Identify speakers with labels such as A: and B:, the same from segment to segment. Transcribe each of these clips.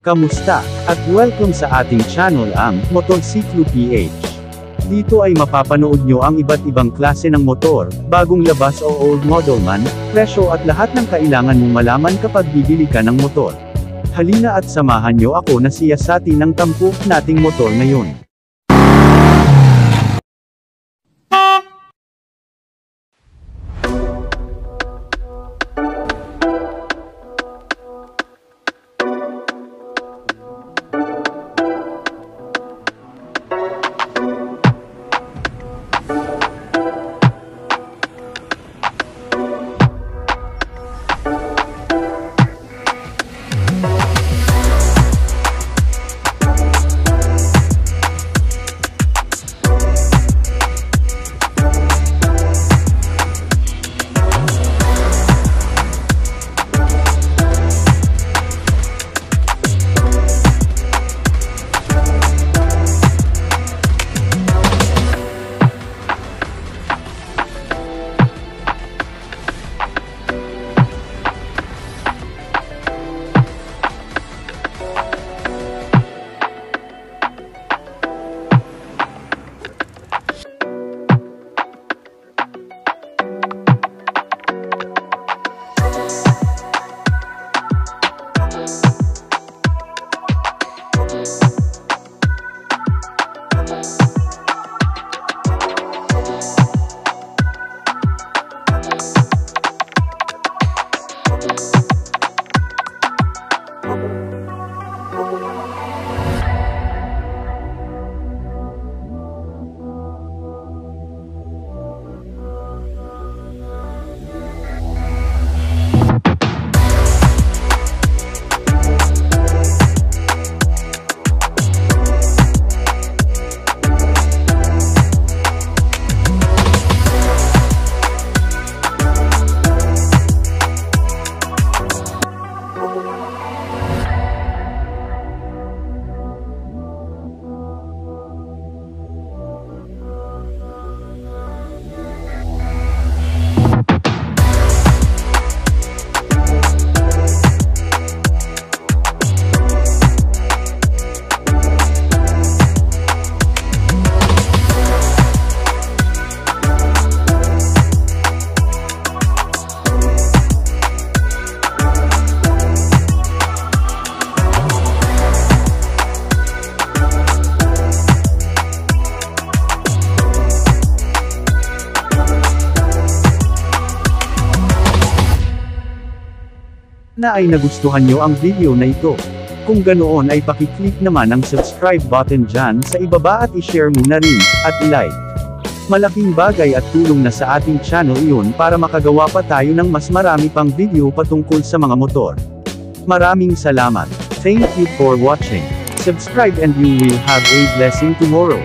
A: Kamusta? At welcome sa ating channel ang Motorsiklo PH. Dito ay mapapanood nyo ang iba't ibang klase ng motor, bagong labas o old model man, presyo at lahat ng kailangan mong malaman kapag bibili ka ng motor. Halina at samahan nyo ako na siyasati ng tampok nating motor ngayon. Na ay nagustuhan nyo ang video na ito. Kung ganoon ay pakiclick naman ang subscribe button dyan sa ibaba at i-share mo na rin, at i-like. Malaking bagay at tulong na sa ating channel iyon para makagawa pa tayo ng mas marami pang video patungkol sa mga motor. Maraming salamat. Thank you for watching. Subscribe and you will have a blessing tomorrow.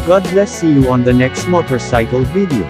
A: God bless, see you on the next motorcycle video.